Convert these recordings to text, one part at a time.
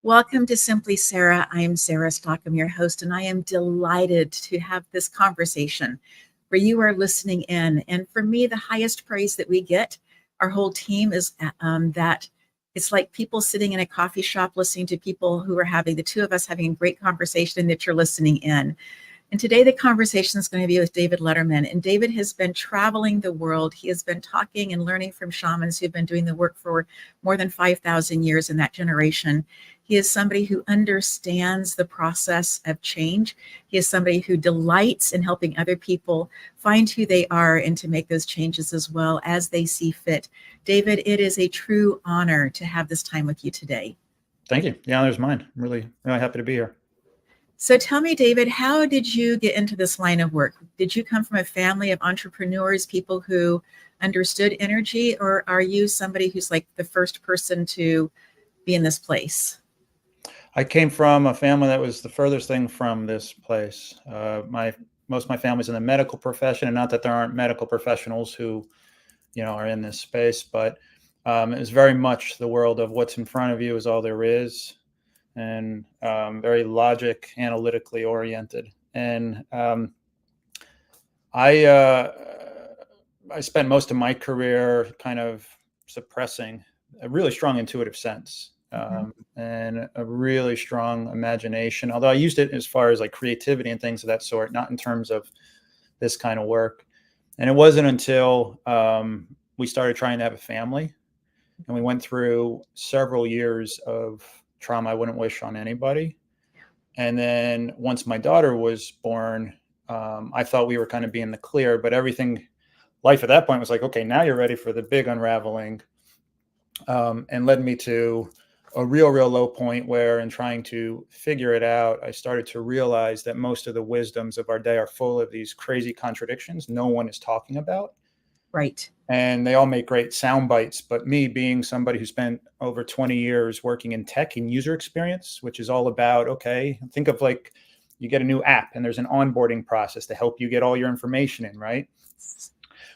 Welcome to Simply Sarah. I am Sarah Stockham, your host, and I am delighted to have this conversation where you are listening in. And for me, the highest praise that we get, our whole team, is that it's like people sitting in a coffee shop listening to people who are having, the two of us having a great conversation, and that you're listening in. And today the conversation is going to be with David Lederman. And David has been traveling the world. He has been talking and learning from shamans who've been doing the work for more than 5,000 years in that generation. He is somebody who understands the process of change. He is somebody who delights in helping other people find who they are and to make those changes as well as they see fit. David, it is a true honor to have this time with you today. Thank you. The honor's mine. I'm really happy to be here. So tell me, David, how did you get into this line of work? Did you come from a family of entrepreneurs, people who understood energy, or are you somebody who's like the first person to be in this place? I came from a family that was the furthest thing from this place. Most of my family's in the medical profession, and not that there aren't medical professionals who, are in this space, but it was very much the world of what's in front of you is all there is, and very logic, analytically oriented. And I spent most of my career kind of suppressing a really strong intuitive sense. And a really strong imagination, although I used it as far as like creativity and things of that sort, not in terms of this kind of work. And it wasn't until we started trying to have a family, and we went through several years of trauma I wouldn't wish on anybody. And then once my daughter was born, I thought we were kind of being the clear, but life at that point was like, okay, now you're ready for the big unraveling, and led me to a real low point where, in trying to figure it out, I started to realize that most of the wisdoms of our day are full of these crazy contradictions no one is talking about. Right. And they all make great sound bites. But me, being somebody who spent over 20 years working in tech and user experience, which is all about, okay, think of like you get a new app and there's an onboarding process to help you get all your information in, right?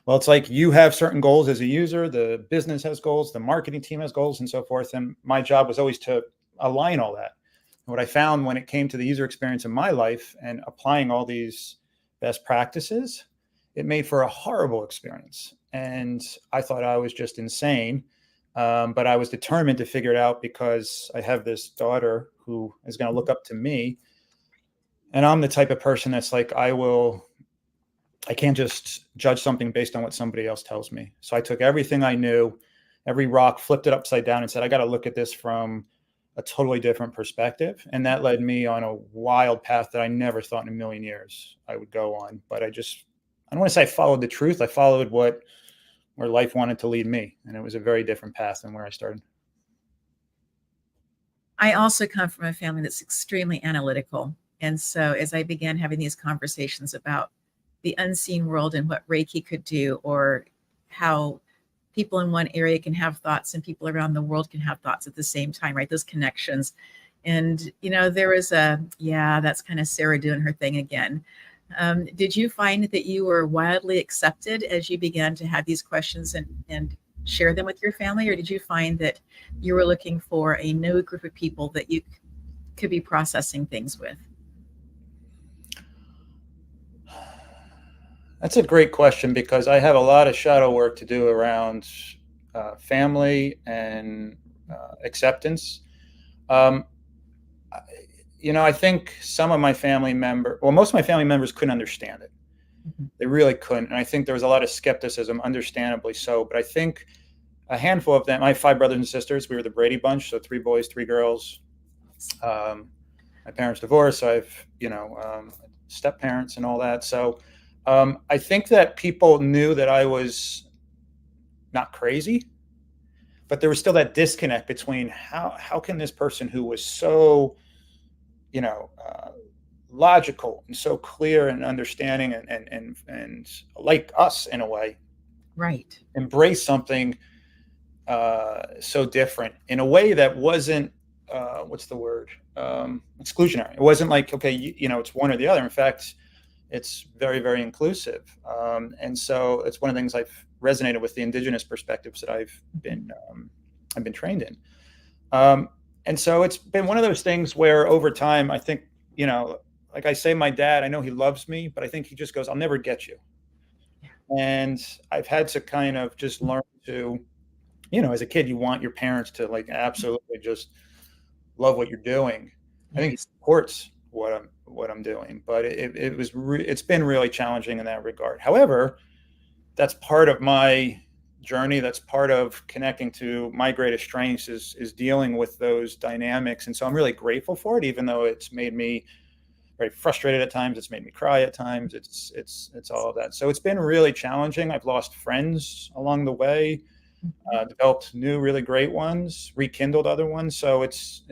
Well, it's like you have certain goals as a user, the business has goals, the marketing team has goals, and so forth. And my job was always to align all that. And what I found when it came to the user experience in my life and applying all these best practices, it made for a horrible experience. And I thought I was just insane. But I was determined to figure it out because I have this daughter who is going to look up to me. And I'm the type of person that's like, I can't just judge something based on what somebody else tells me. So I took everything I knew, every rock, flipped it upside down and said, I got to look at this from a totally different perspective. And that led me on a wild path that I never thought in a million years I would go on. But I don't want to say I followed the truth. I followed where life wanted to lead me. And it was a very different path than where I started. I also come from a family that's extremely analytical. And so as I began having these conversations about the unseen world and what Reiki could do, or how people in one area can have thoughts and people around the world can have thoughts at the same time, right? Those connections. And, there was that's kind of Sarah doing her thing again. Did you find that you were wildly accepted as you began to have these questions and share them with your family? Or did you find that you were looking for a new group of people that you could be processing things with? That's a great question, because I have a lot of shadow work to do around family and acceptance. I think most of my family members couldn't understand it. Mm-hmm. They really couldn't. And I think there was a lot of skepticism, understandably so. But I think a handful of them, I have 5 brothers and sisters. We were the Brady Bunch, so 3 boys, 3 girls. My parents divorced. So I have, step parents and all that. So I think that people knew that I was not crazy, but there was still that disconnect between how can this person who was so, logical and so clear and understanding and like us in a way, right, embrace something so different in a way that wasn't exclusionary. It wasn't like, okay, it's one or the other. In fact, it's very, very inclusive. And so it's one of the things I've resonated with, the indigenous perspectives that I've been trained in. And so it's been one of those things where over time, I think, like I say, my dad, I know he loves me, but I think he just goes, I'll never get you. And I've had to kind of just learn to, as a kid, you want your parents to like absolutely just love what you're doing. I think he Yes. supports what I'm doing, but it's been really challenging in that regard. However, that's part of my journey. That's part of connecting to my greatest strengths is dealing with those dynamics. And so I'm really grateful for it, even though it's made me very frustrated at times. It's made me cry at times. It's all of that. So it's been really challenging. I've lost friends along the way, developed new really great ones, rekindled other ones. So it's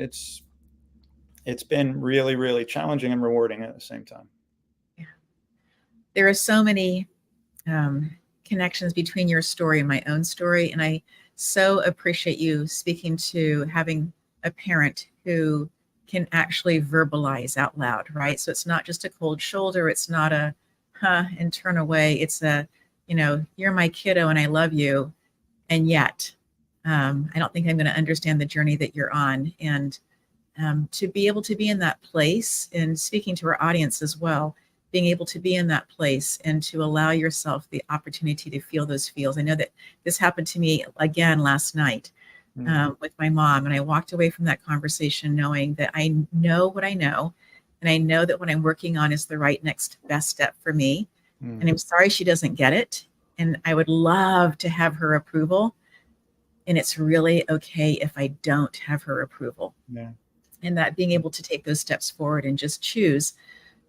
been really, really challenging and rewarding at the same time. Yeah. There are so many connections between your story and my own story. And I so appreciate you speaking to having a parent who can actually verbalize out loud, right? So it's not just a cold shoulder. It's not a, and turn away. It's a, you're my kiddo and I love you. And yet, I don't think I'm going to understand the journey that you're on. And to be able to be in that place and speaking to our audience as well, being able to be in that place and to allow yourself the opportunity to feel those feels. I know that this happened to me again last night with my mom, and I walked away from that conversation knowing that I know what I know, and I know that what I'm working on is the right next best step for me. And I'm sorry she doesn't get it, and I would love to have her approval, and it's really okay if I don't have her approval. Yeah. And that being able to take those steps forward and just choose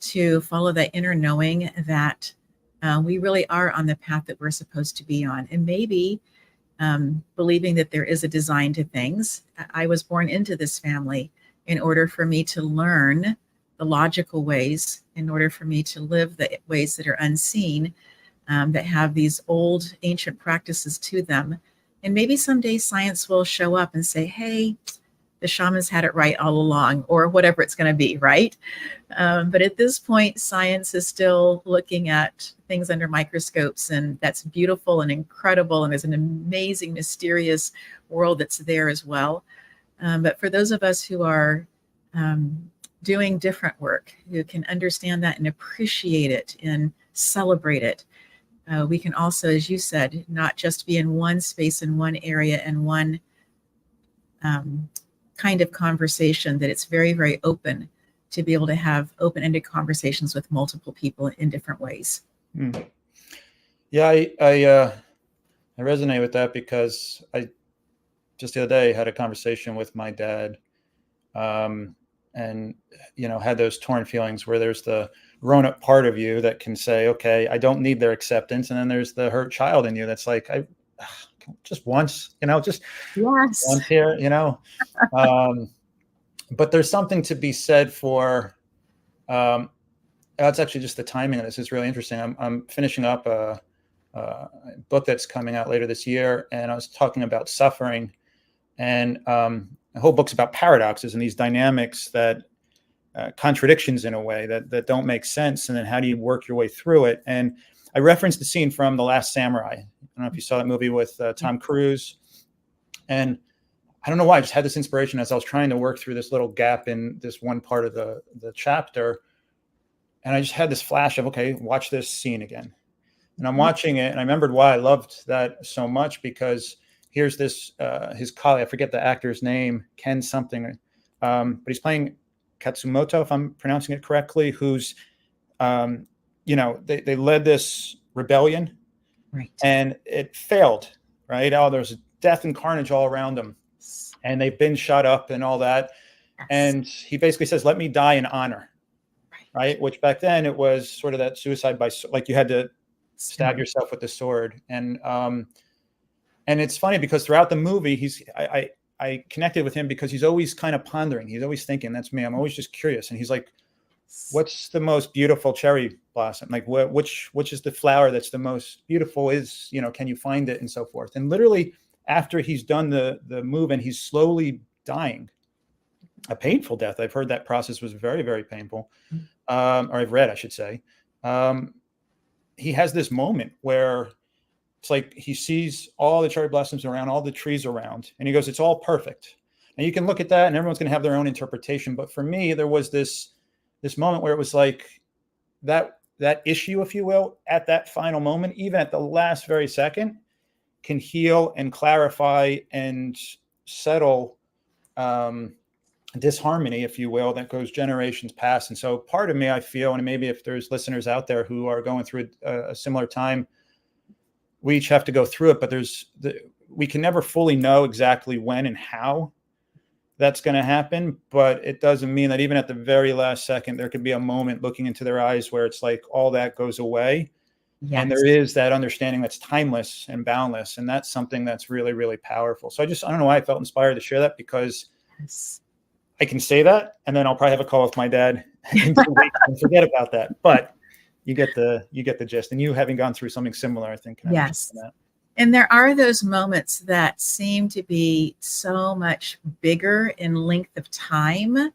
to follow that inner knowing that we really are on the path that we're supposed to be on. And maybe believing that there is a design to things. I was born into this family in order for me to learn the logical ways, in order for me to live the ways that are unseen, that have these old ancient practices to them. And maybe someday science will show up and say, hey, the shamans had it right all along, or whatever it's going to be, right? But at this point, science is still looking at things under microscopes, and that's beautiful and incredible, and there's an amazing, mysterious world that's there as well. But for those of us who are doing different work, who can understand that and appreciate it and celebrate it, we can also, as you said, not just be in one space, in one area, and one kind of conversation, that it's very, very open to be able to have open-ended conversations with multiple people in different ways. Yeah, I resonate with that because I just the other day had a conversation with my dad, and had those torn feelings where there's the grown-up part of you that can say, okay, I don't need their acceptance, and then there's the hurt child in you that's like, I just once, just Yes. once here, but there's something to be said for, that's actually just the timing of this is really interesting. I'm finishing up a book that's coming out later this year, and I was talking about suffering, and the whole book's about paradoxes and these dynamics that contradictions in a way that don't make sense, and then how do you work your way through it. And I referenced the scene from The Last Samurai. I don't know if you saw that movie with Tom Cruise. And I don't know why, I just had this inspiration as I was trying to work through this little gap in this one part of the chapter. And I just had this flash of, okay, watch this scene again. And I'm watching it, and I remembered why I loved that so much, because here's this, his colleague, I forget the actor's name, Ken something, but he's playing Katsumoto, if I'm pronouncing it correctly, who's, they led this rebellion, Right. and it failed, right? Oh, there's death and carnage all around them, and they've been shut up and all that. Yes. And he basically says, let me die in honor, right? Which back then it was sort of that suicide by, like you had to stab yourself with the sword. And it's funny because throughout the movie, I connected with him because he's always kind of pondering. He's always thinking, that's me. I'm always just curious. And he's like, what's the most beautiful cherry blossom? Like which is the flower that's the most beautiful is, can you find it, and so forth. And literally after he's done the move and he's slowly dying, a painful death. I've heard that process was very, very painful. Or I've read, I should say. He has this moment where it's like he sees all the cherry blossoms around, all the trees around, and he goes, it's all perfect. And you can look at that and everyone's going to have their own interpretation. But for me, there was this moment where it was like that issue, if you will, at that final moment, even at the last very second, can heal and clarify and settle disharmony, if you will, that goes generations past. And so part of me, I feel, and maybe if there's listeners out there who are going through a similar time, we each have to go through it, but we can never fully know exactly when and how that's going to happen. But it doesn't mean that even at the very last second, there could be a moment looking into their eyes where it's like all that goes away. Yes. And there is that understanding that's timeless and boundless. And that's something that's really, really powerful. So I don't know why I felt inspired to share that, because Yes. I can say that, and then I'll probably have a call with my dad and forget about that. But you get the gist. And you, having gone through something similar, I think. Yes. And there are those moments that seem to be so much bigger in length of time,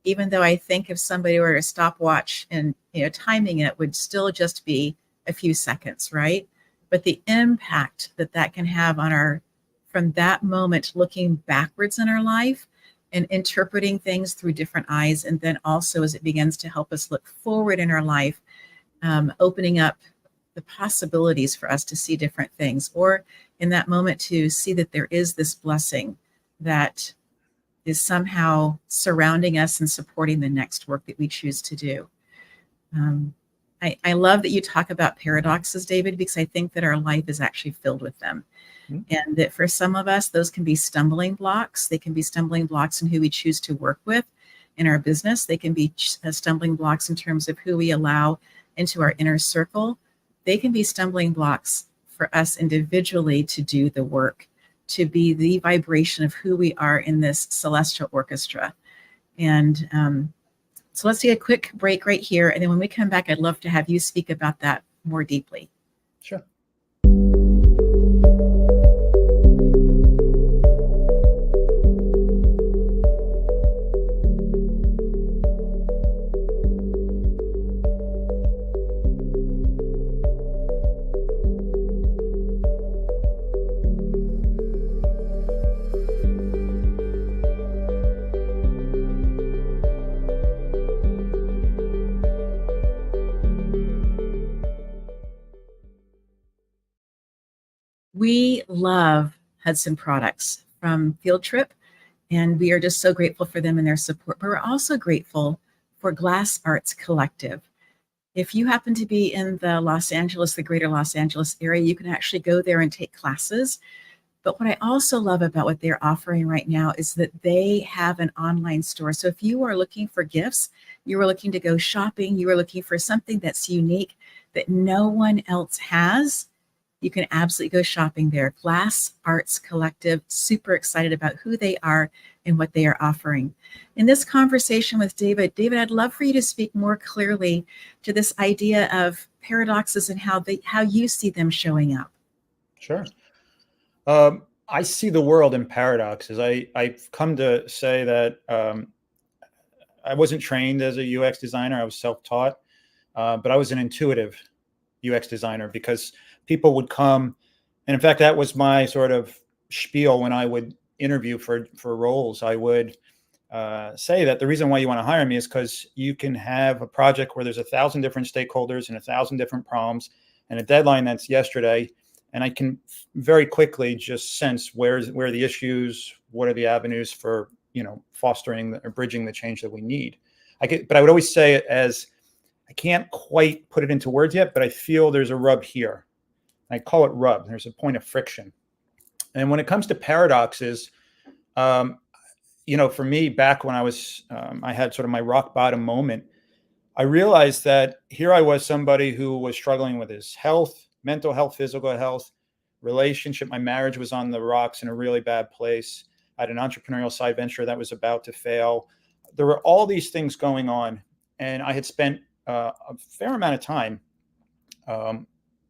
even though I think if somebody were to stopwatch and timing it would still just be a few seconds, right? But the impact that can have on from that moment, looking backwards in our life and interpreting things through different eyes, and then also as it begins to help us look forward in our life, opening up the possibilities for us to see different things, or in that moment to see that there is this blessing that is somehow surrounding us and supporting the next work that we choose to do. I love that you talk about paradoxes, David, because I think that our life is actually filled with them. Mm-hmm. And that for some of us, those can be stumbling blocks. They can be stumbling blocks in who we choose to work with in our business. They can be stumbling blocks in terms of who we allow into our inner circle. They can be stumbling blocks for us individually to do the work, to be the vibration of who we are in this celestial orchestra. And so let's take a quick break right here. And then when we come back, I'd love to have you speak about that more deeply. Sure. We love Hudson Products from Field Trip, and we are just so grateful for them and their support. But we're also grateful for Glass Arts Collective. If you happen to be in the greater Los Angeles area, you can actually go there and take classes. But what I also love about what they're offering right now is that they have an online store. So if you are looking for gifts, you are looking to go shopping, you are looking for something that's unique that no one else has, you can absolutely go shopping there. Glass Arts Collective, super excited about who they are and what they are offering. In this conversation with David, I'd love for you to speak more clearly to this idea of paradoxes and how you see them showing up. Sure. I see the world in paradoxes. I've come to say that I wasn't trained as a UX designer. I was self-taught, but I was an intuitive UX designer, because people would come, and in fact, that was my sort of spiel when I would interview for roles. I would say that the reason why you want to hire me is because you can have a project where there's 1,000 different stakeholders and 1,000 different problems and a deadline that's yesterday, and I can very quickly just sense where are the issues, what are the avenues for fostering or bridging the change that we need. But I would always say it as, I can't quite put it into words yet, but I feel there's a rub here. I call it rub. There's a point of friction. And when it comes to paradoxes, for me, back when I had sort of my rock bottom moment, I realized that here I was, somebody who was struggling with his health, mental health, physical health, relationship. My marriage was on the rocks in a really bad place. I had an entrepreneurial side venture that was about to fail. There were all these things going on, and I had spent a fair amount of time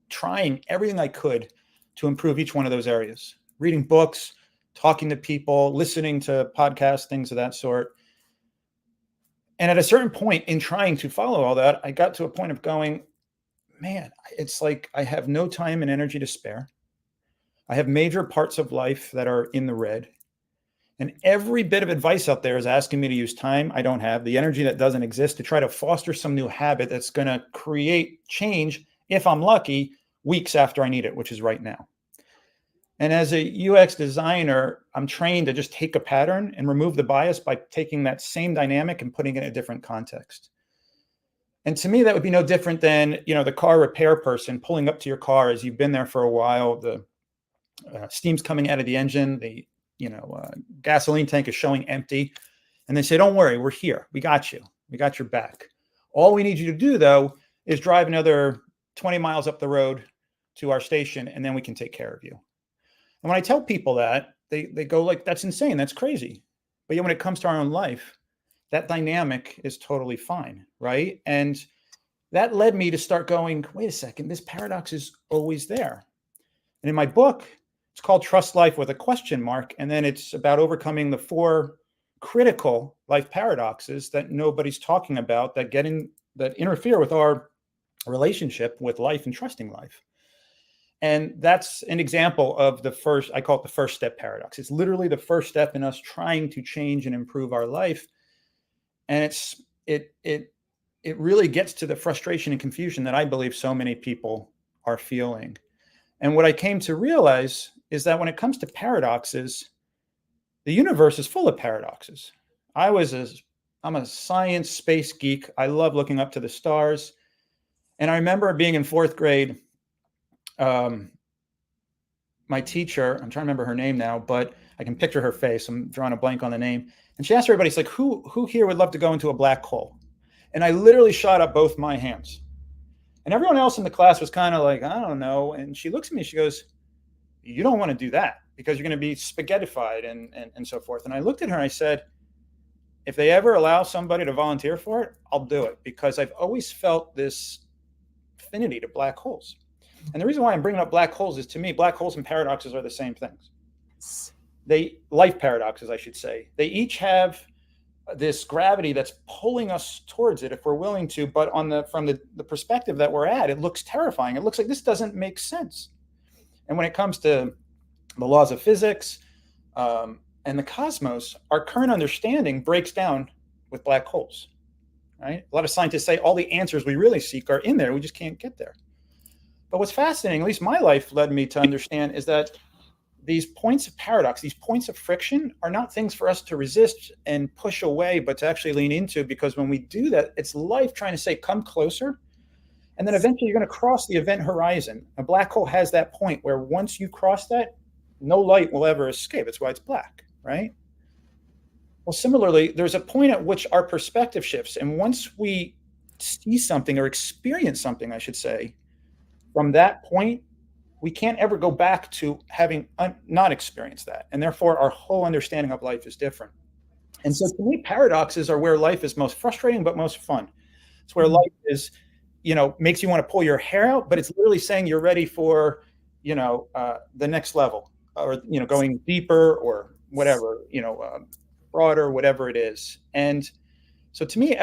trying everything I could to improve each one of those areas, reading books, talking to people, listening to podcasts, things of that sort. And at a certain point in trying to follow all that, I got to a point of going, man, it's like I have no time and energy to spare. I have major parts of life that are in the red. And every bit of advice out there is asking me to use time I don't have, the energy that doesn't exist, to try to foster some new habit that's going to create change, if I'm lucky, weeks after I need it, which is right now. And as a UX designer, I'm trained to just take a pattern and remove the bias by taking that same dynamic and putting it in a different context. And to me, that would be no different than, the car repair person pulling up to your car as you've been there for a while. The steam's coming out of the engine. The gasoline tank is showing empty. And they say, don't worry, we're here. We got you. We got your back. All we need you to do, though, is drive another 20 miles up the road to our station, and then we can take care of you. And when I tell people that, they go like, that's insane. That's crazy. But yet when it comes to our own life, that dynamic is totally fine, right? And that led me to start going, wait a second, this paradox is always there. And in my book, it's called Trust Life with a question mark. And then it's about overcoming the 4 critical life paradoxes that nobody's talking about that interfere with our relationship with life and trusting life. And that's an example of I call it the first step paradox. It's literally the first step in us trying to change and improve our life. And it really gets to the frustration and confusion that I believe so many people are feeling. And what I came to realize is that when it comes to paradoxes, the universe is full of paradoxes. I'm a science space geek. I love looking up to the stars. And I remember being in 4th grade, my teacher, I'm trying to remember her name now, but I can picture her face. I'm drawing a blank on the name. And she asked everybody, she's like, who here would love to go into a black hole? And I literally shot up both my hands. And everyone else in the class was kind of like, I don't know. And she looks at me, she goes, you don't want to do that because you're going to be spaghettified and so forth. And I looked at her and I said, if they ever allow somebody to volunteer for it, I'll do it, because I've always felt this affinity to black holes. And the reason why I'm bringing up black holes is, to me, black holes and paradoxes are the same things. Life paradoxes, I should say. They each have this gravity that's pulling us towards it if we're willing to, but from the perspective that we're at, it looks terrifying. It looks like this doesn't make sense. And when it comes to the laws of physics and the cosmos, our current understanding breaks down with black holes, right? A lot of scientists say all the answers we really seek are in there. We just can't get there. But what's fascinating, at least my life led me to understand, is that these points of paradox, these points of friction, are not things for us to resist and push away, but to actually lean into, because when we do that, it's life trying to say, come closer. And then eventually you're going to cross the event horizon. A black hole has that point where once you cross that, no light will ever escape. That's why it's black, right? Well, similarly, there's a point at which our perspective shifts. And once we see something, or experience something, I should say, from that point, we can't ever go back to having not experienced that. And therefore, our whole understanding of life is different. And so to me, paradoxes are where life is most frustrating, but most fun. It's where life is, makes you want to pull your hair out, but it's literally saying you're ready for, the next level, or, going deeper, or whatever, broader, whatever it is. And so to me,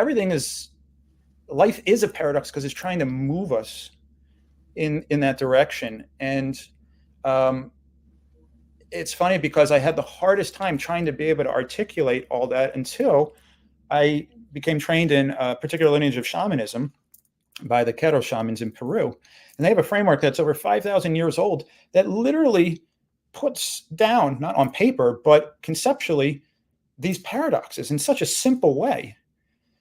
life is a paradox because it's trying to move us in that direction. And it's funny because I had the hardest time trying to be able to articulate all that until I became trained in a particular lineage of shamanism by the Quero shamans in Peru. And they have a framework that's over 5,000 years old that literally puts down, not on paper, but conceptually, these paradoxes in such a simple way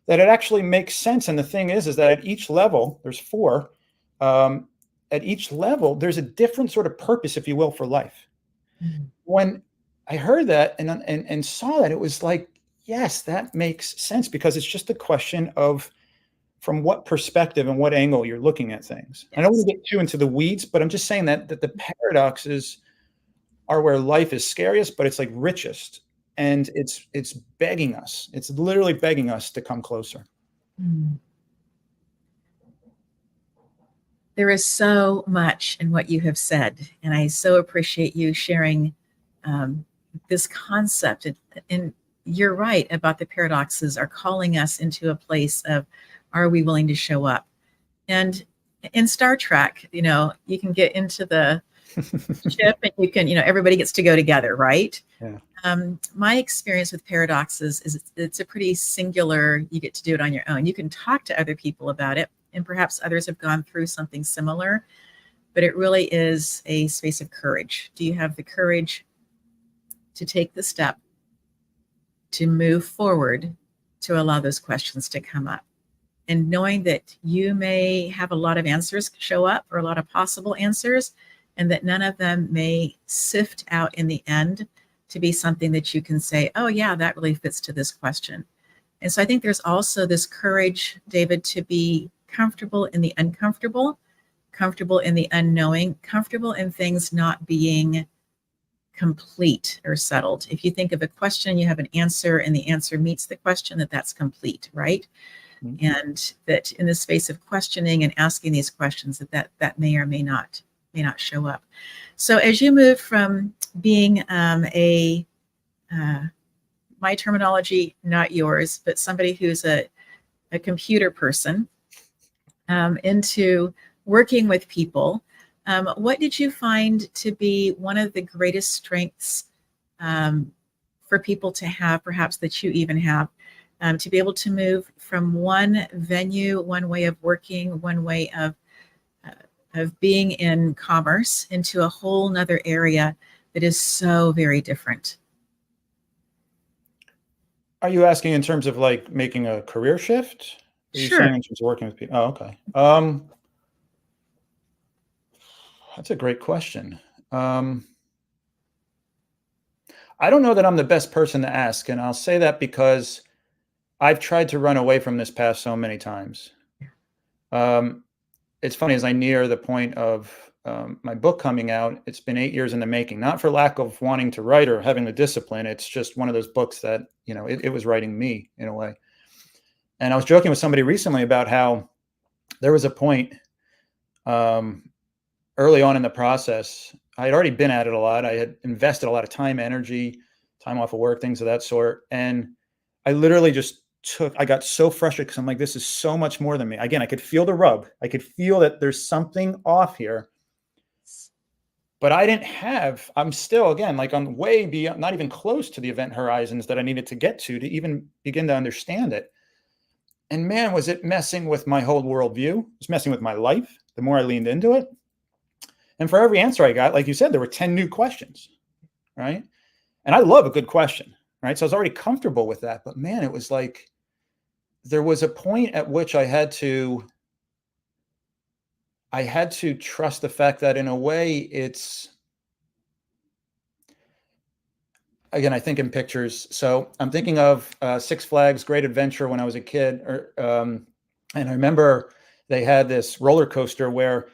that it actually makes sense. And the thing is that at each level, there's 4, at each level, there's a different sort of purpose, if you will, for life. Mm-hmm. When I heard that and saw that, it was like, yes, that makes sense, because it's just a question of from what perspective and what angle you're looking at things. Yes. I don't want to get too into the weeds, but I'm just saying that the paradoxes are where life is scariest, but it's like richest. And it's begging us. It's literally begging us to come closer. Mm. There is so much in what you have said, and I so appreciate you sharing this concept. And you're right about the paradoxes are calling us into a place of, are we willing to show up? And in Star Trek, you can get into the ship, and you can, everybody gets to go together, right? Yeah. My experience with paradoxes is it's a pretty singular, you get to do it on your own. You can talk to other people about it, and perhaps others have gone through something similar, but it really is a space of courage. Do you have the courage to take the step to move forward, to allow those questions to come up? And knowing that you may have a lot of answers show up, or a lot of possible answers, and that none of them may sift out in the end to be something that you can say, oh, yeah, that really fits to this question. And so I think there's also this courage, David, to be comfortable in the uncomfortable, comfortable in the unknowing, comfortable in things not being complete or settled. If you think of a question, you have an answer, and the answer meets the question, that's complete, right? Mm-hmm. And that in the space of questioning and asking these questions, that may or may not show up. So as you move from being my terminology, not yours, but somebody who's a computer person, into working with people, what did you find to be one of the greatest strengths for people to have, perhaps that you even have, to be able to move from one venue, one way of working, one way of being in commerce, into a whole nother area that is so very different? Are you asking in terms of like making a career shift? Are you Sure. saying in terms of working with people? Oh, okay. That's a great question. I don't know that I'm the best person to ask, and I'll say that because I've tried to run away from this path so many times. It's funny, as I near the point of my book coming out, it's been 8 years in the making, not for lack of wanting to write or having the discipline. It's just one of those books that, it was writing me in a way. And I was joking with somebody recently about how there was a point early on in the process. I had already been at it a lot. I had invested a lot of time, energy, time off of work, things of that sort. And I literally just I got so frustrated because I'm like, this is so much more than me. Again, I could feel the rub. I could feel that there's something off here. But I'm still, again, like I'm way beyond, not even close to the event horizons that I needed to get to even begin to understand it. And man, was it messing with my whole worldview. It was messing with my life the more I leaned into it. And for every answer I got, like you said, there were 10 new questions, right? And I love a good question, right? So I was already comfortable with that. But man, it was like, there was a point at which I had to trust the fact that in a way again, I think in pictures. So I'm thinking of Six Flags Great Adventure when I was a kid, and I remember they had this roller coaster where,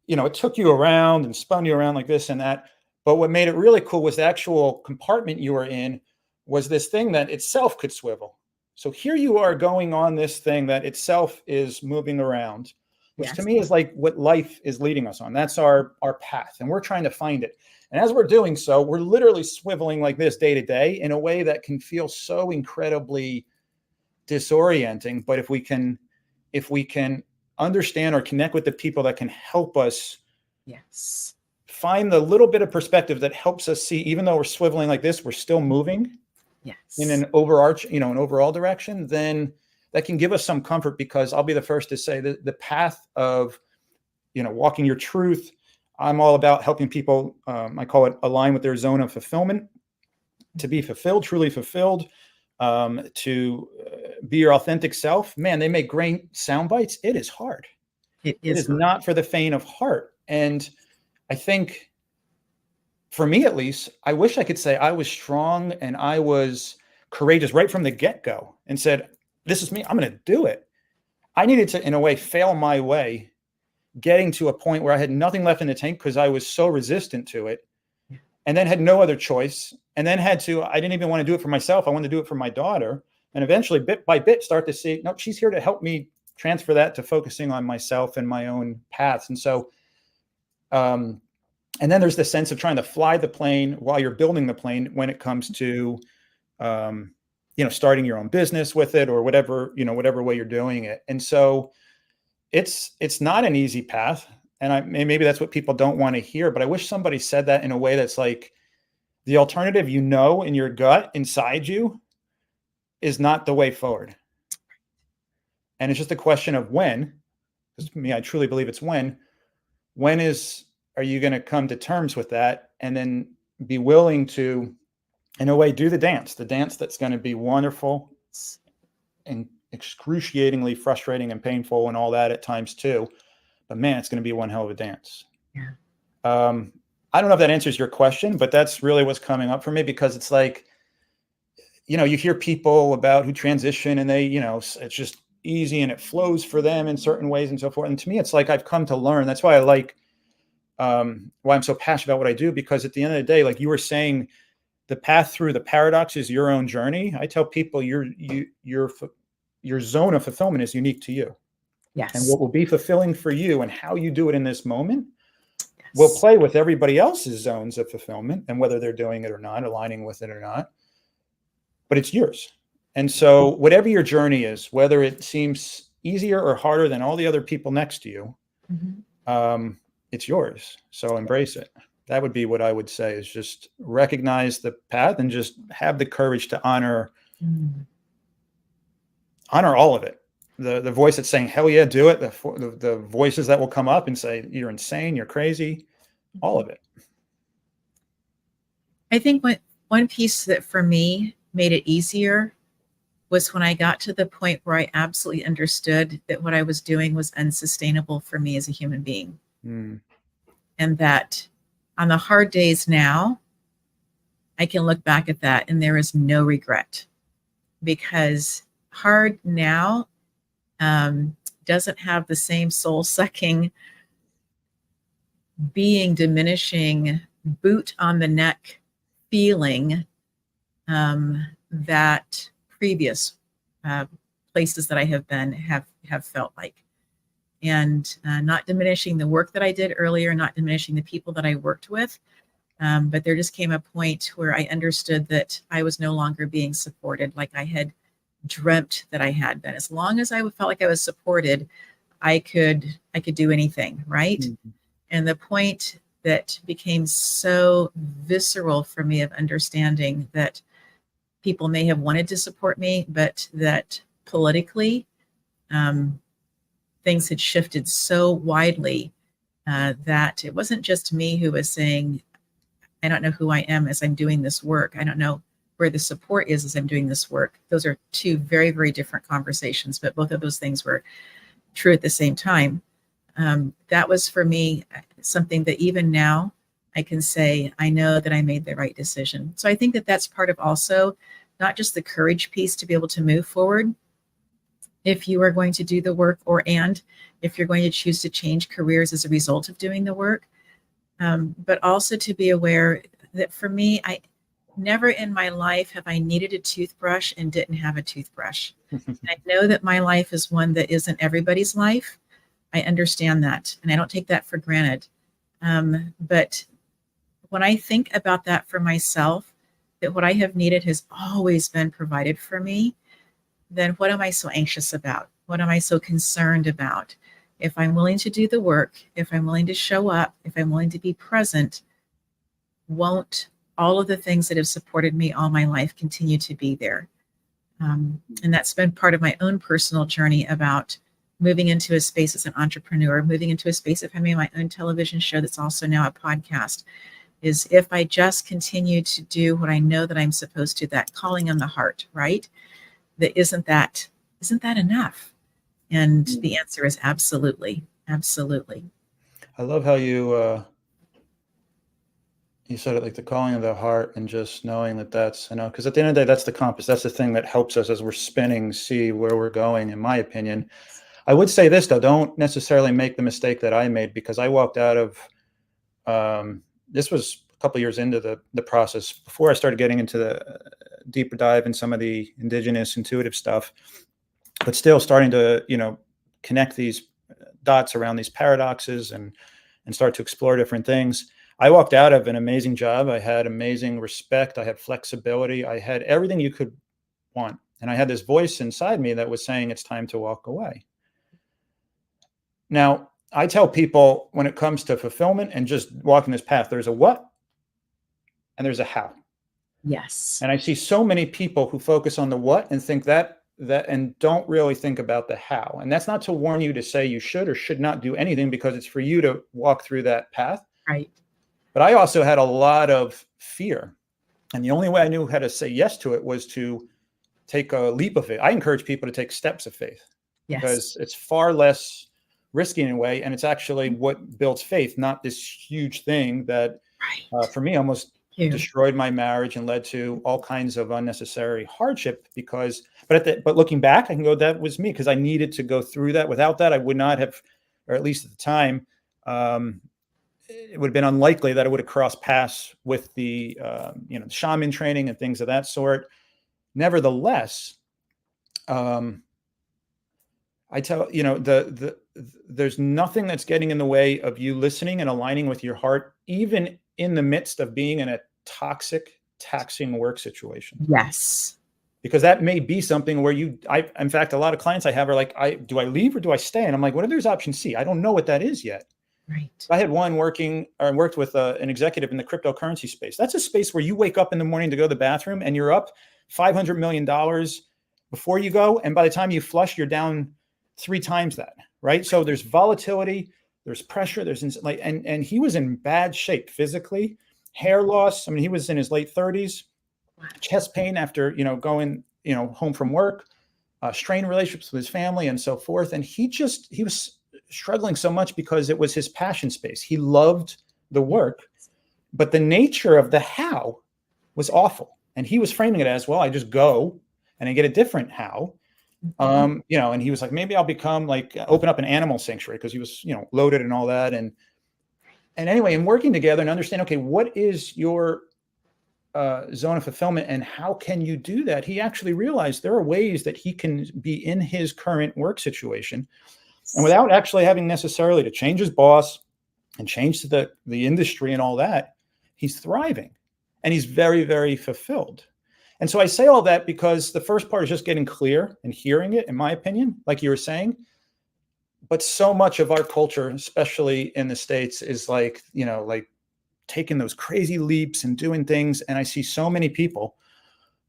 it took you around and spun you around like this and that. But what made it really cool was the actual compartment you were in was this thing that itself could swivel. So here you are going on this thing that itself is moving around, which to Yes. me is like what life is leading us on. That's our path, and we're trying to find it. And as we're doing so, we're literally swiveling like this day to day in a way that can feel so incredibly disorienting. But if we can understand or connect with the people that can help us Yes. find the little bit of perspective that helps us see, even though we're swiveling like this, we're still moving Yes. in an overall direction, then that can give us some comfort, because I'll be the first to say that the path of, walking your truth, I'm all about helping people, I call it align with their zone of fulfillment, to be fulfilled, truly fulfilled, to be your authentic self. Man, they make great sound bites. It is hard. It It is is hard. not for the faint of heart. And I think, for me at least, I wish I could say I was strong and I was courageous right from the get-go and said, this is me, I'm going to do it. I needed to, in a way, fail my way, getting to a point where I had nothing left in the tank because I was so resistant to it, and then had no other choice. And then I didn't even want to do it for myself. I wanted to do it for my daughter. And eventually, bit by bit, start to see, no, she's here to help me transfer that to focusing on myself and my own paths. And so, and then there's the sense of trying to fly the plane while you're building the plane when it comes to, starting your own business with it, or whatever way you're doing it. And so it's not an easy path. And maybe that's what people don't want to hear, but I wish somebody said that in a way that's like, the alternative, in your gut inside you, is not the way forward. And it's just a question of when, because to me, I truly believe it's when are you going to come to terms with that and then be willing to, in a way, do the dance that's going to be wonderful and excruciatingly frustrating and painful and all that at times too. But man, it's going to be one hell of a dance. Yeah. I don't know if that answers your question, but that's really what's coming up for me, because it's like, you hear people about who transition and they, it's just easy and it flows for them in certain ways and so forth. And to me, it's like, I've come to learn. That's why I like, why I'm so passionate about what I do, because at the end of the day, like you were saying, the path through the paradox is your own journey. I tell people your zone of fulfillment is unique to you. Yes. And what will be fulfilling for you and how you do it in this moment will play with everybody else's zones of fulfillment and whether they're doing it or not, aligning with it or not. But it's yours. And so whatever your journey is, whether it seems easier or harder than all the other people next to you, it's yours. So embrace it. That would be what I would say, is just recognize the path and just have the courage to honor all of it. The voice that's saying, hell yeah, do it. The voices that will come up and say, you're insane, you're crazy, all of it. I think one piece that for me made it easier was when I got to the point where I absolutely understood that what I was doing was unsustainable for me as a human being. And that on the hard days now, I can look back at that and there is no regret, because hard now doesn't have the same soul-sucking, being diminishing, boot on the neck feeling that previous places that I have been have felt like. And not diminishing the work that I did earlier, not diminishing the people that I worked with, but there just came a point where I understood that I was no longer being supported like I had dreamt that I had been. As long as I felt like I was supported, I could do anything, right? And the point that became so visceral for me of understanding that people may have wanted to support me, but that politically things had shifted so widely that it wasn't just me who was saying, I don't know who I am as I'm doing this work. I don't know where the support is as I'm doing this work. Those are two very, very different conversations, but both of those things were true at the same time. That was for me something that even now I can say, I know that I made the right decision. So I think that that's part of also not just the courage piece to be able to move forward if you are going to do the work, and if you're going to choose to change careers as a result of doing the work, but also to be aware that for me, I never in my life have I needed a toothbrush and didn't have a toothbrush. And I know that my life is one that isn't everybody's life. I understand that, and I don't take that for granted. But when I think about that for myself, that what I have needed has always been provided for me, then what am I so anxious about? What am I so concerned about? If I'm willing to do the work, if I'm willing to show up, if I'm willing to be present, won't all of the things that have supported me all my life continue to be there? And that's been part of my own personal journey about moving into a space as an entrepreneur, moving into a space of having my own television show that's also now a podcast, is if I just continue to do what I know that I'm supposed to, that calling on the heart, right? That isn't that enough? And the answer is absolutely, absolutely. I love how you said it, like the calling of the heart, and just knowing that that's, because at the end of the day, that's the compass. That's the thing that helps us as we're spinning, see where we're going, in my opinion. I would say this, though, don't necessarily make the mistake that I made, because I walked out of, this was a couple of years into the process, before I started getting into the deeper dive in some of the indigenous intuitive stuff, but still starting to, connect these dots around these paradoxes and start to explore different things. I walked out of an amazing job. I had amazing respect. I had flexibility. I had everything you could want. And I had this voice inside me that was saying, it's time to walk away. Now, I tell people when it comes to fulfillment and just walking this path, there's a what and there's a how. Yes. And I see so many people who focus on the what and think that and don't really think about the how. And that's not to warn you to say you should or should not do anything, because it's for you to walk through that path. Right. But I also had a lot of fear. And the only way I knew how to say yes to it was to take a leap of faith. I encourage people to take steps of faith, Yes. because it's far less risky in a way. And it's actually what builds faith, not this huge thing that Right. for me almost destroyed my marriage and led to all kinds of unnecessary hardship. But looking back, I can go, that was me, because I needed to go through that. Without that, I would not have, or at least at the time, it would have been unlikely that I would have crossed paths with the shaman training and things of that sort. Nevertheless, I tell there's nothing that's getting in the way of you listening and aligning with your heart, even in the midst of being in a toxic, taxing work situation. Yes. Because that may be something where in fact, a lot of clients I have are like, do I leave or do I stay? And I'm like, what if there's option C? I don't know what that is yet. Right. I had worked with an executive in the cryptocurrency space. That's a space where you wake up in the morning to go to the bathroom and you're up $500 million before you go. And by the time you flush, you're down 3 times that, right? So there's volatility, there's pressure, and he was in bad shape physically, hair loss. I mean, he was in his late 30s, chest pain after, going, home from work, strained relationships with his family and so forth. And he was struggling so much because it was his passion space. He loved the work, but the nature of the how was awful. And he was framing it as, well, I just go and I get a different how. And he was like, maybe I'll become open up an animal sanctuary, because he was, loaded and all that. And anyway, in working together and understand, okay, what is your zone of fulfillment and how can you do that? He actually realized there are ways that he can be in his current work situation, and without actually having necessarily to change his boss and change the industry and all that, he's thriving and he's very, very fulfilled. And so I say all that because the first part is just getting clear and hearing it, in my opinion, like you were saying. But so much of our culture, especially in the States, is like taking those crazy leaps and doing things. And I see so many people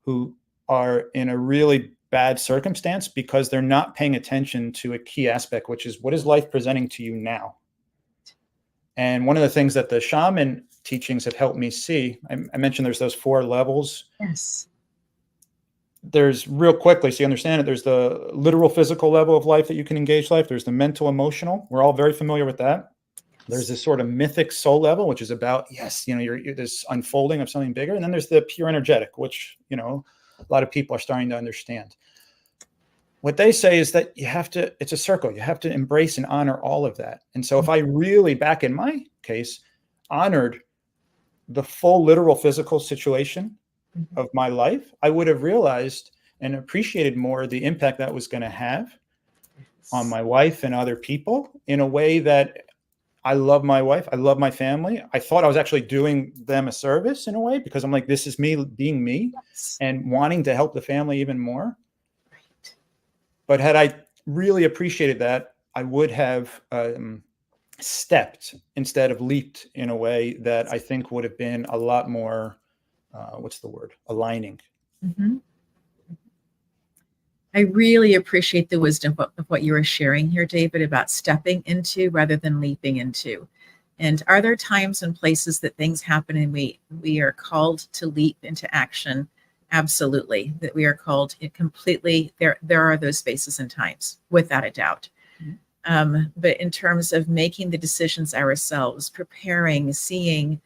who are in a really bad circumstance because they're not paying attention to a key aspect, which is, what is life presenting to you now? And one of the things that the shaman teachings have helped me see, I mentioned there's those 4 levels. Yes. There's, real quickly, so you understand it, there's the literal physical level of life that you can engage life. There's the mental, emotional. We're all very familiar with that. There's this sort of mythic soul level, which is about, you're this unfolding of something bigger. And then there's the pure energetic, which, a lot of people are starting to understand. What they say is that it's a circle. You have to embrace and honor all of that. And so if I really, back in my case, honored the full literal physical situation of my life, I would have realized and appreciated more the impact that was going to have on my wife and other people, in a way that I love my wife. I love my family. I thought I was actually doing them a service in a way, because I'm like, this is me being me and wanting to help the family even more. Right. But had I really appreciated that, I would have stepped instead of leaped in a way that I think would have been a lot more, aligning. Mm-hmm. I really appreciate the wisdom of what you were sharing here, David, about stepping into rather than leaping into. And are there times and places that things happen and we are called to leap into action? Absolutely. That we are called completely. There are those spaces and times, without a doubt. But in terms of making the decisions ourselves, preparing, seeing,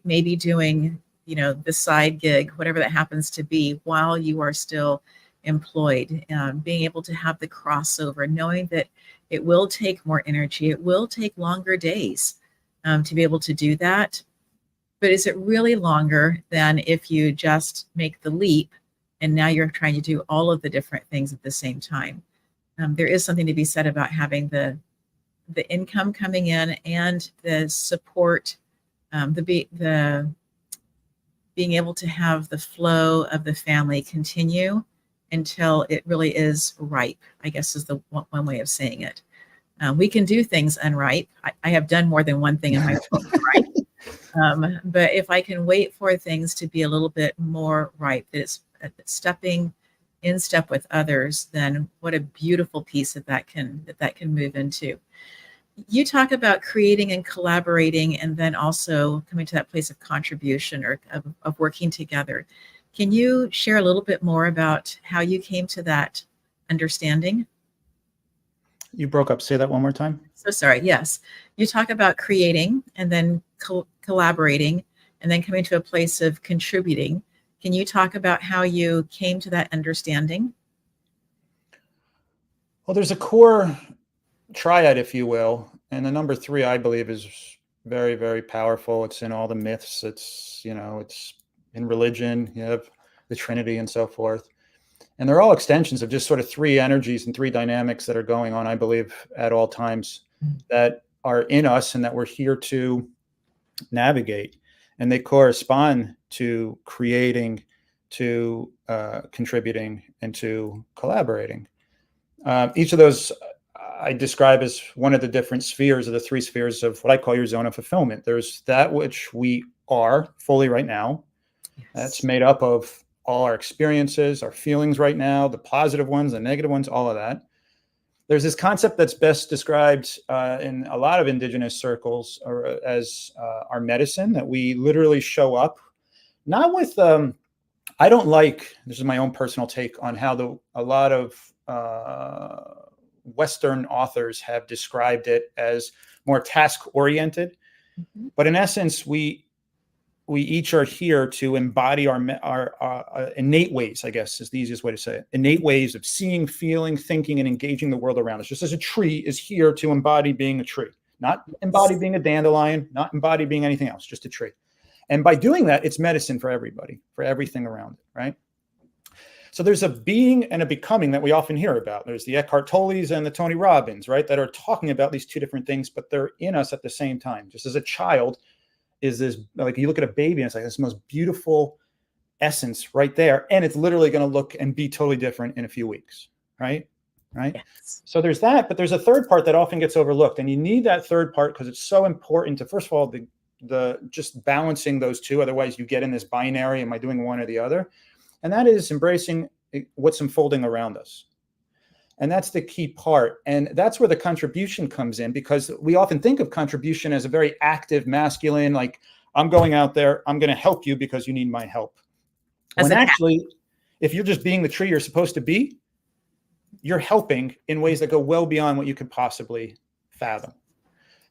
maybe doing, the side gig, whatever that happens to be, while you are still employed, being able to have the crossover, knowing that it will take more energy, it will take longer days to be able to do that. But is it really longer than if you just make the leap and now you're trying to do all of the different things at the same time? There is something to be said about having the income coming in and the support, the being able to have the flow of the family continue until it really is ripe, I guess is the one way of saying it. We can do things unripe. I have done more than one thing in my life unripe. But if I can wait for things to be a little bit more ripe, that it's stepping in step with others, then what a beautiful piece that can move into. You talk about creating and collaborating, and then also coming to that place of contribution or of working together. Can you share a little bit more about how you came to that understanding? You broke up. Say that one more time. So sorry. Yes. You talk about creating and then collaborating and then coming to a place of contributing. Can you talk about how you came to that understanding? Well, there's a core triad, if you will. And the number 3, I believe, is very, very powerful. It's in all the myths. It's in religion. You have the Trinity and so forth. And they're all extensions of just sort of 3 energies and 3 dynamics that are going on, I believe, at all times, that are in us and that we're here to navigate. And they correspond to creating, to contributing, and to collaborating. Each of those I describe as one of the different spheres of the 3 spheres of what I call your zone of fulfillment. There's that which we are fully right now. Yes. That's made up of all our experiences, our feelings right now, the positive ones, the negative ones, all of that. There's this concept that's best described in a lot of indigenous circles as our medicine, that we literally show up, not with, I don't like, this is my own personal take on how a lot of Western authors have described it as more task-oriented. Mm-hmm. But in essence, we each are here to embody our innate ways, I guess is the easiest way to say it. Innate ways of seeing, feeling, thinking, and engaging the world around us. Just as a tree is here to embody being a tree, not embody being a dandelion, not embody being anything else, just a tree. And by doing that, it's medicine for everybody, for everything around it, right? So there's a being and a becoming that we often hear about. There's the Eckhart Tolles and the Tony Robbins, right? That are talking about these 2 different things, but they're in us at the same time. Just as a child is this, like you look at a baby and it's like this most beautiful essence right there. And it's literally going to look and be totally different in a few weeks, right? Right. Yes. So there's that, but there's a third part that often gets overlooked. And you need that third part because it's so important to, first of all, the just balancing those 2. Otherwise you get in this binary, am I doing one or the other? And that is embracing what's unfolding around us. And that's the key part. And that's where the contribution comes in, because we often think of contribution as a very active, masculine, like I'm going out there, I'm going to help you because you need my help. When actually, if you're just being the tree you're supposed to be, you're helping in ways that go well beyond what you could possibly fathom.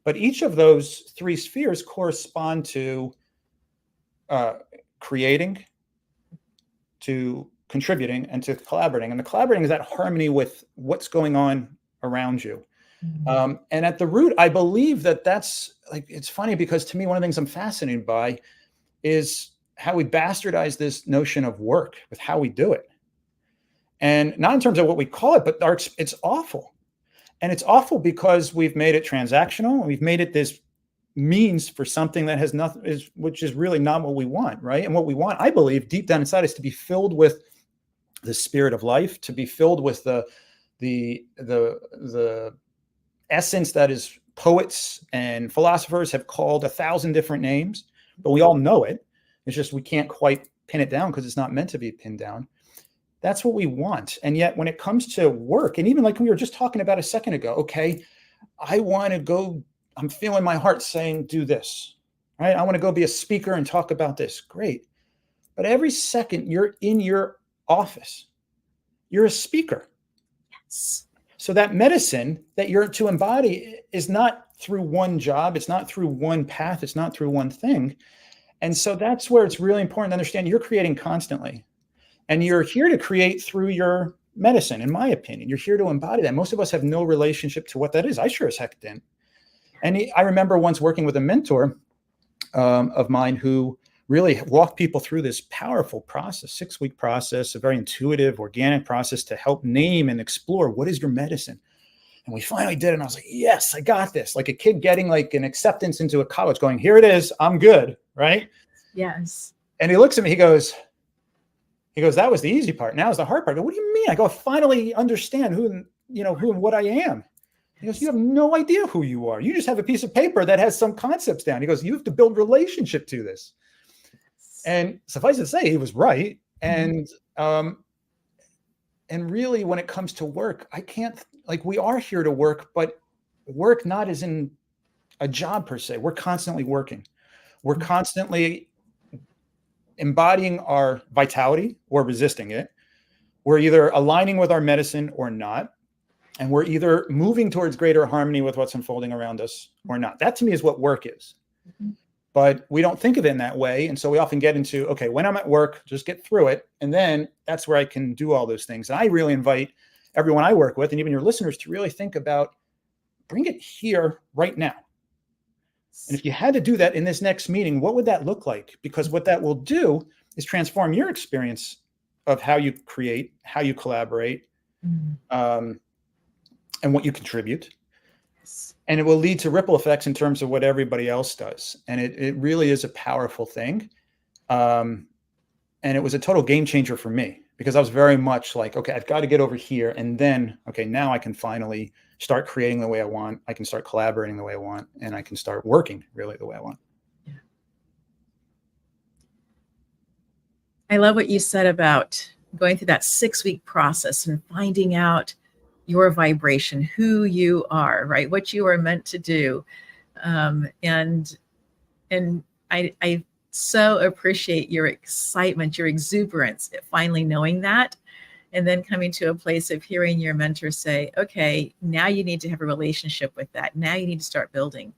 But each of those 3 spheres correspond to creating, to contributing, and to collaborating. And the collaborating is that harmony with what's going on around you. Mm-hmm. And at the root, I believe that's like, it's funny because to me, one of the things I'm fascinated by is how we bastardize this notion of work with how we do it. And not in terms of what we call it, but it's awful. And it's awful because we've made it transactional, and we've made it this means for something that has nothing, which is really not what we want, right? And what we want, I believe, deep down inside, is to be filled with the spirit of life, to be filled with the essence that is poets and philosophers have called 1,000 different names, but we all know it. It's just we can't quite pin it down because it's not meant to be pinned down. That's what we want. And yet when it comes to work, and even like we were just talking about a second ago, okay, I want to go, I'm feeling my heart saying, do this, right? I want to go be a speaker and talk about this. Great. But every second you're in your office, you're a speaker. Yes. So that medicine that you're to embody is not through one job. It's not through one path. It's not through one thing. And so that's where it's really important to understand you're creating constantly. And you're here to create through your medicine, in my opinion. You're here to embody that. Most of us have no relationship to what that is. I sure as heck didn't. And I remember once working with a mentor of mine who really walked people through this powerful process, 6-week process, a very intuitive, organic process to help name and explore what is your medicine. And we finally did it. And I was like, yes, I got this. Like a kid getting like an acceptance into a college going, here it is. I'm good. Right. Yes. And he looks at me, he goes, that was the easy part. Now is the hard part. I go, what do you mean? I go, I finally understand who and what I am. He goes, you have no idea who you are. You just have a piece of paper that has some concepts down. He goes, you have to build relationship to this. And suffice to say, he was right. And really, when it comes to work, I can't, like, we are here to work, but work not as in a job per se. We're constantly working. We're constantly embodying our vitality or resisting it. We're either aligning with our medicine or not. And we're either moving towards greater harmony with what's unfolding around us or not. That to me is what work is. But we don't think of it in that way. And so we often get into, okay, when I'm at work, just get through it. And then that's where I can do all those things. And I really invite everyone I work with, and even your listeners, to really think about, bring it here right now. And if you had to do that in this next meeting, what would that look like? Because what that will do is transform your experience of how you create, how you collaborate, and what you contribute. And it will lead to ripple effects in terms of what everybody else does. And it really is a powerful thing. And it was a total game changer for me, because I was very much like, okay, I've got to get over here. And then, okay, now I can finally start creating the way I want. I can start collaborating the way I want. And I can start working really the way I want. Yeah. I love what you said about going through that 6-week process and finding out your vibration, who you are, right? What you are meant to do. And I so appreciate your excitement, your exuberance at finally knowing that, and then coming to a place of hearing your mentor say, okay, now you need to have a relationship with that. Now you need to start building.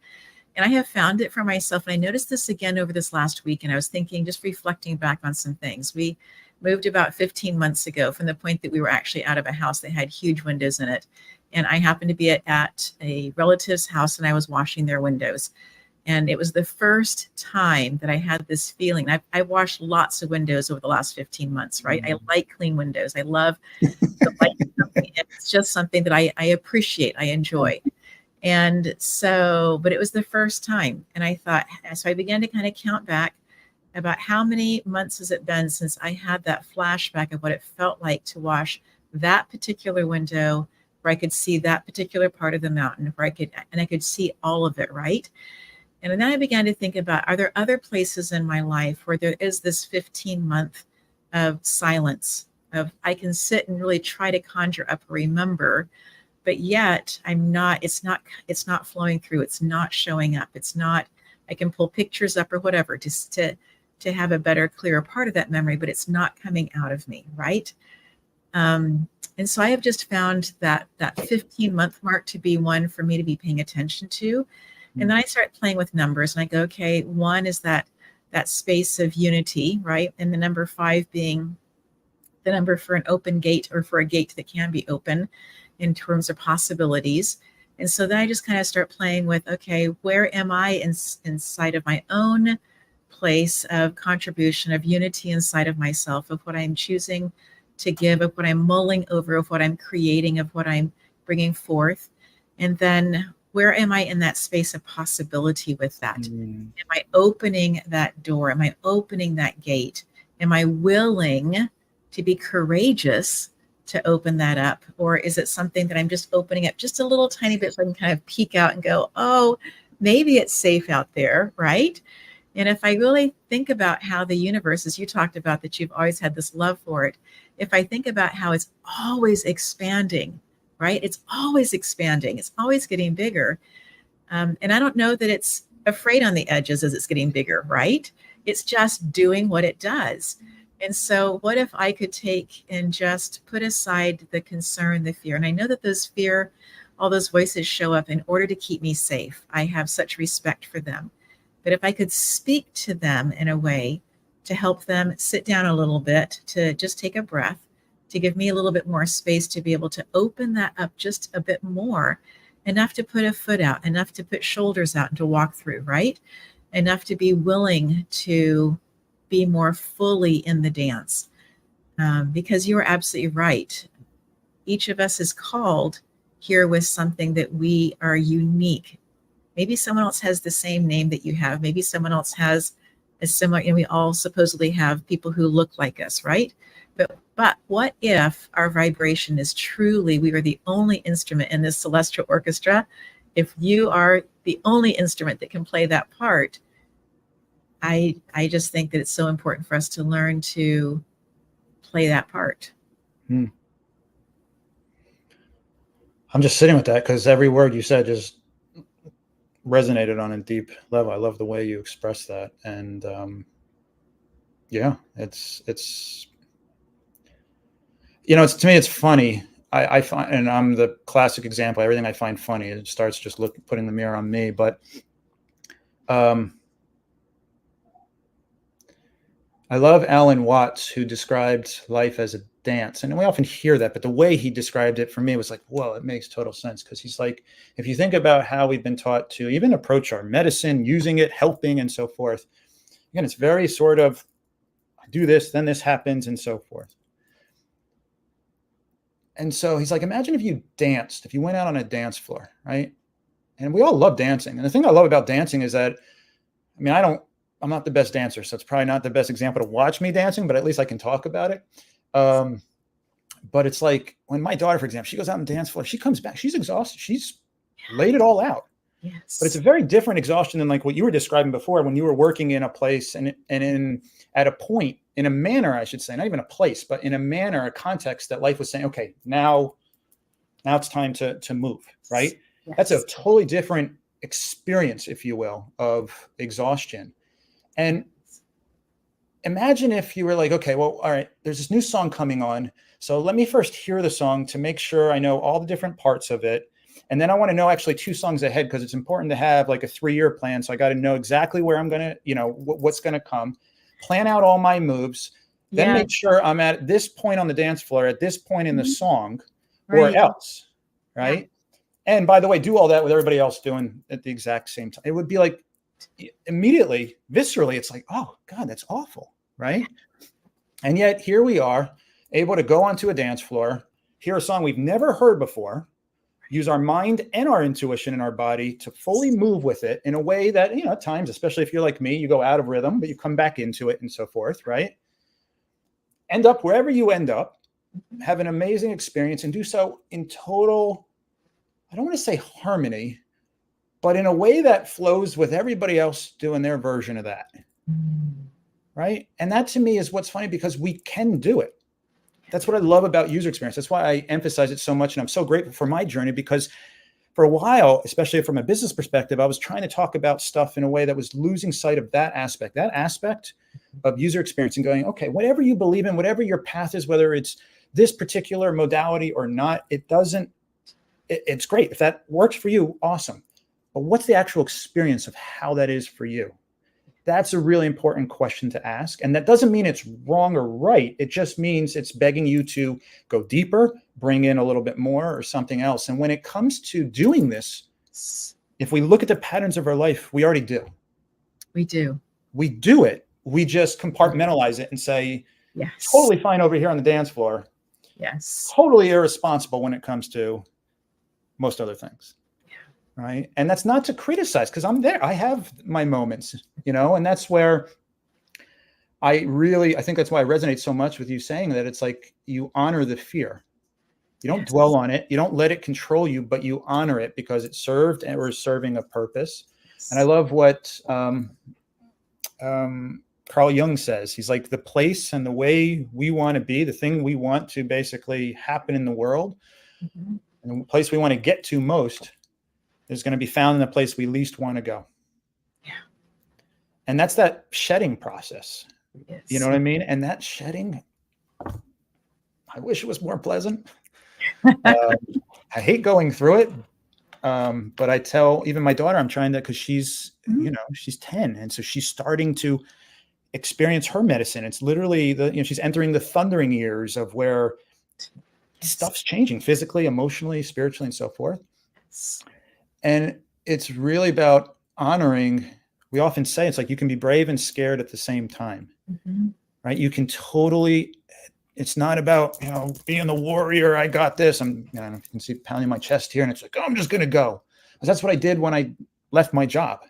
And I have found it for myself. And I noticed this again over this last week. And I was thinking, just reflecting back on some things. We moved about 15 months ago, from the point that we were actually out of a house that had huge windows in it. And I happened to be at a relative's house, and I was washing their windows. And it was the first time that I had this feeling. I washed lots of windows over the last 15 months, right? I like clean windows. I love the light. It's just something that I appreciate, I enjoy. And so, but it was the first time. And I thought, so I began to kind of count back about how many months has it been since I had that flashback of what it felt like to wash that particular window, where I could see that particular part of the mountain, where I could see all of it, right? And then I began to think about, are there other places in my life where there is this 15-month of silence, of I can sit and really try to conjure up, remember, but yet it's not flowing through. It's not showing up. It's not, I can pull pictures up or whatever just to have a better, clearer part of that memory, but it's not coming out of me, right? And so I have just found that 15-month mark to be one for me to be paying attention to. And then I start playing with numbers, and I go, okay, 1 is that space of unity, right? And the number 5 being the number for an open gate, or for a gate that can be open in terms of possibilities. And so then I just kind of start playing with, okay, where am I inside of my own place of contribution, of unity inside of myself, of what I'm choosing to give, of what I'm mulling over, of what I'm creating, of what I'm bringing forth. And then where am I in that space of possibility with that? Am I opening that door? Am I opening that gate? Am I willing to be courageous to open that up? Or is it something that I'm just opening up just a little tiny bit so I can kind of peek out and go, oh, maybe it's safe out there, right? And if I really think about how the universe, as you talked about, that you've always had this love for it, if I think about how it's always expanding, right? It's always expanding. It's always getting bigger. And I don't know that it's afraid on the edges as it's getting bigger, right? It's just doing what it does. And so what if I could take and just put aside the concern, the fear? And I know that all those voices show up in order to keep me safe. I have such respect for them. But if I could speak to them in a way to help them sit down a little bit, to just take a breath, to give me a little bit more space to be able to open that up just a bit more, enough to put a foot out, enough to put shoulders out and to walk through, right? Enough to be willing to be more fully in the dance. Because you are absolutely right. Each of us is called here with something that we are unique. Maybe someone else has the same name that you have. Maybe someone else has a similar, and we all supposedly have people who look like us, right? But what if our vibration is truly, we are the only instrument in this celestial orchestra? If you are the only instrument that can play that part, I just think that it's so important for us to learn to play that part. Hmm. I'm just sitting with that because every word you said just resonated on a deep level. I love the way you express that. And yeah, it's it's, to me, it's funny. I find, and I'm the classic example, everything I find funny, it starts just putting the mirror on me. But I love Alan Watts, who described life as a dance. And we often hear that, but the way he described it for me was like, whoa, it makes total sense. Because he's like, if you think about how we've been taught to even approach our medicine, using it, helping, and so forth, again, it's very sort of, I do this, then this happens, and so forth. And so he's like, imagine if you danced, if you went out on a dance floor, right? And we all love dancing. And the thing I love about dancing is that, I mean, I'm not the best dancer, so it's probably not the best example to watch me dancing, but at least I can talk about it. But it's like when my daughter, for example, she goes out on the dance floor, she comes back, she's exhausted. She's laid it all out. Yes. But it's a very different exhaustion than like what you were describing before when you were working in a place and at a point, in a manner, I should say, not even a place, but in a manner, a context that life was saying, okay, now it's time to move, right? Yes. That's a totally different experience, if you will, of exhaustion. And imagine if you were like, okay, well, all right, there's this new song coming on. So let me first hear the song to make sure I know all the different parts of it. And then I want to know actually 2 songs ahead, because it's important to have like a 3-year plan. So I got to know exactly where I'm going to, what's going to come, plan out all my moves, then make sure I'm at this point on the dance floor, at this point in the song, or else, right? Yeah. And by the way, do all that with everybody else doing at the exact same time. It would be like, immediately, viscerally, it's like, oh God, that's awful, right? And yet here we are, able to go onto a dance floor, hear a song we've never heard before, use our mind and our intuition in our body to fully move with it in a way that, at times, especially if you're like me, you go out of rhythm, but you come back into it and so forth, right? End up wherever you end up, have an amazing experience, and do so in total, I don't want to say harmony, but in a way that flows with everybody else doing their version of that. Right? And that to me is what's funny, because we can do it. That's what I love about user experience. That's why I emphasize it so much. And I'm so grateful for my journey, because for a while, especially from a business perspective, I was trying to talk about stuff in a way that was losing sight of that aspect of user experience, and going, okay, whatever you believe in, whatever your path is, whether it's this particular modality or not, it's great. If that works for you, awesome. But what's the actual experience of how that is for you? That's a really important question to ask. And that doesn't mean it's wrong or right. It just means it's begging you to go deeper, bring in a little bit more or something else. And when it comes to doing this, if we look at the patterns of our life, we already do. We do. We do it. We just compartmentalize it and say, yes, totally fine over here on the dance floor. Yes. Totally irresponsible when it comes to most other things. Right. And that's not to criticize, because I'm there. I have my moments, and that's where I think that's why I resonate so much with you saying that. It's like you honor the fear. You don't dwell on it. You don't let it control you, but you honor it because it served and was serving a purpose. And I love what Carl Jung says. He's like, the place and the way we want to be, the thing we want to basically happen in the world, and the place we want to get to most, is going to be found in the place we least want to go. Yeah. And that's that shedding process. Yes. You know what I mean? And that shedding, I wish it was more pleasant. I hate going through it. But I tell even my daughter, I'm trying to, because she's, she's 10. And so she's starting to experience her medicine. It's literally she's entering the thundering years of where stuff's changing physically, emotionally, spiritually, and so forth. Yes. And it's really about honoring. We often say it's like you can be brave and scared at the same time, right? You can totally, it's not about, being the warrior. I got this. You can see pounding my chest here, and it's like, oh, I'm just going to go. Because that's what I did when I left my job.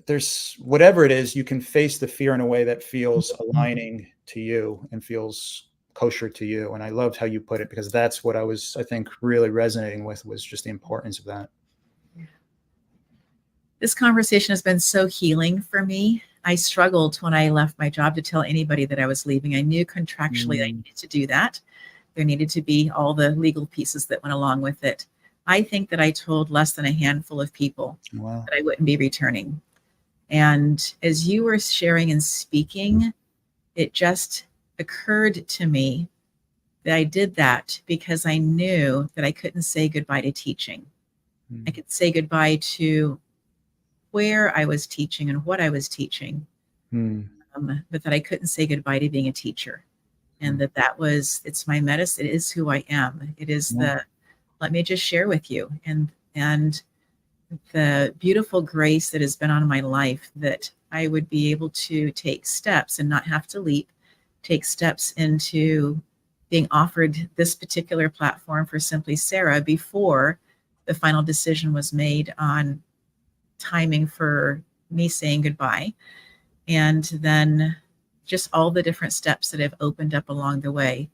there's whatever it is, you can face the fear in a way that feels aligning to you and feels kosher to you. And I loved how you put it, because that's what I think, really resonating with, was just the importance of that. This conversation has been so healing for me. I struggled when I left my job to tell anybody that I was leaving. I knew contractually I needed to do that. There needed to be all the legal pieces that went along with it. I think that I told less than a handful of people Wow. that I wouldn't be returning. And as you were sharing and speaking, it just occurred to me that I did that because I knew that I couldn't say goodbye to teaching. I could say goodbye to where I was teaching and what I was teaching, but that I couldn't say goodbye to being a teacher. And it's my medicine. It is who I am. It is let me just share with you. And the beautiful grace that has been on my life, that I would be able to take steps and not have to leap, take steps into being offered this particular platform for Simply Sarah before the final decision was made on timing for me saying goodbye. And then just all the different steps that have opened up along the way.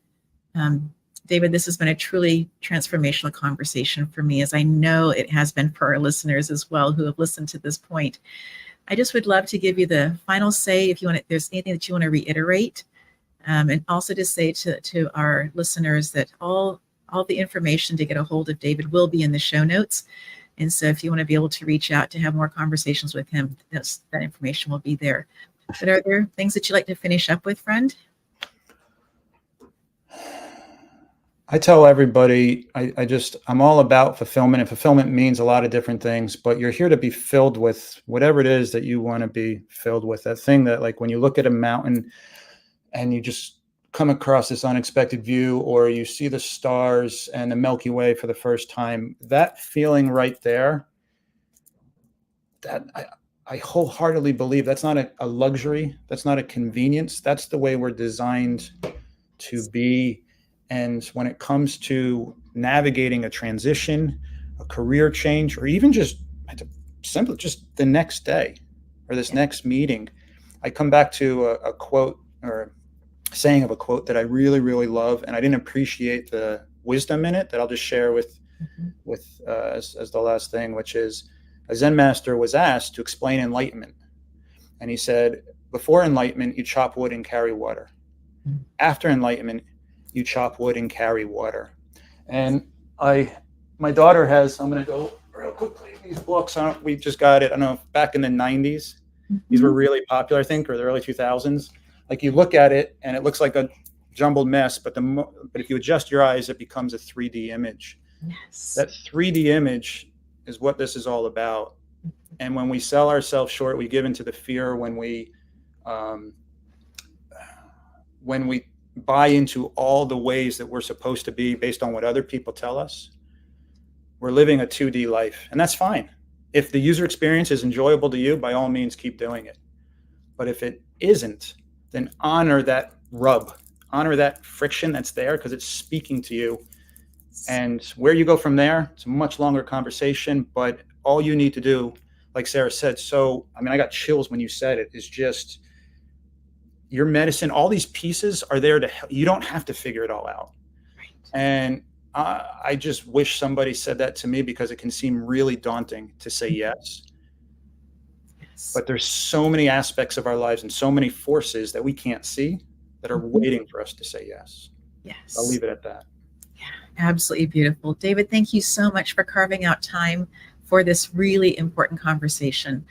David, this has been a truly transformational conversation for me, as I know it has been for our listeners as well who have listened to this point. I just would love to give you the final say, if you want, if there's anything that you want to reiterate, and also to say to our listeners that all the information to get a hold of David will be in the show notes. And so if you want to be able to reach out to have more conversations with him, that information will be there. But are there things that you'd like to finish up with, friend? I tell everybody, I'm all about fulfillment, and fulfillment means a lot of different things, but you're here to be filled with whatever it is that you want to be filled with. That thing that, like, when you look at a mountain and you just come across this unexpected view, or you see the stars and the Milky Way for the first time, that feeling right there, that I wholeheartedly believe that's not a luxury. That's not a convenience. That's the way we're designed to be. And when it comes to navigating a transition, a career change, or even just simply just the next day or this next meeting, I come back to a quote, or a saying of a quote that I really, really love, and I didn't appreciate the wisdom in it, that I'll just share with as the last thing, which is, a Zen master was asked to explain enlightenment, and he said, before enlightenment, you chop wood and carry water. After enlightenment, you chop wood and carry water. And my daughter has, I'm going to go real quickly, these books, we just got it, I don't know, back in the 90s. These were really popular, I think, or the early 2000s. Like, you look at it and it looks like a jumbled mess, but if you adjust your eyes, it becomes a 3D image. Yes. That 3D image is what this is all about. And when we sell ourselves short, we give into the fear. When we buy into all the ways that we're supposed to be based on what other people tell us, we're living a 2D life, and that's fine. If the user experience is enjoyable to you, by all means, keep doing it. But if it isn't, then honor that rub, honor that friction that's there, because it's speaking to you. And where you go from there, it's a much longer conversation, but all you need to do, like Sarah said, I got chills when you said it, is just your medicine. All these pieces are there to help. You don't have to figure it all out. Right. And I just wish somebody said that to me, because it can seem really daunting to say yes. But there's so many aspects of our lives and so many forces that we can't see that are waiting for us to say yes. Yes. I'll leave it at that. Yeah, absolutely beautiful. David, thank you so much for carving out time for this really important conversation.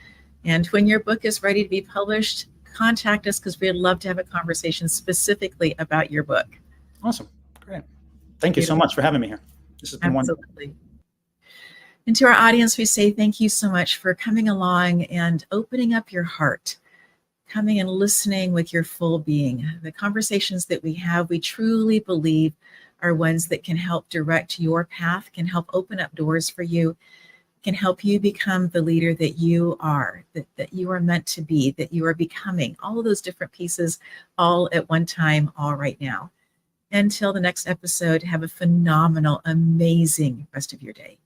And when your book is ready to be published, contact us, because we'd love to have a conversation specifically about your book. Awesome. Great. Thank you so much for having me here. This has been wonderful. Absolutely. And to our audience, we say thank you so much for coming along and opening up your heart, coming and listening with your full being. The conversations that we have, we truly believe are ones that can help direct your path, can help open up doors for you, can help you become the leader that you are, that you are meant to be, that you are becoming, all of those different pieces, all at one time, all right now. Until the next episode, have a phenomenal, amazing rest of your day.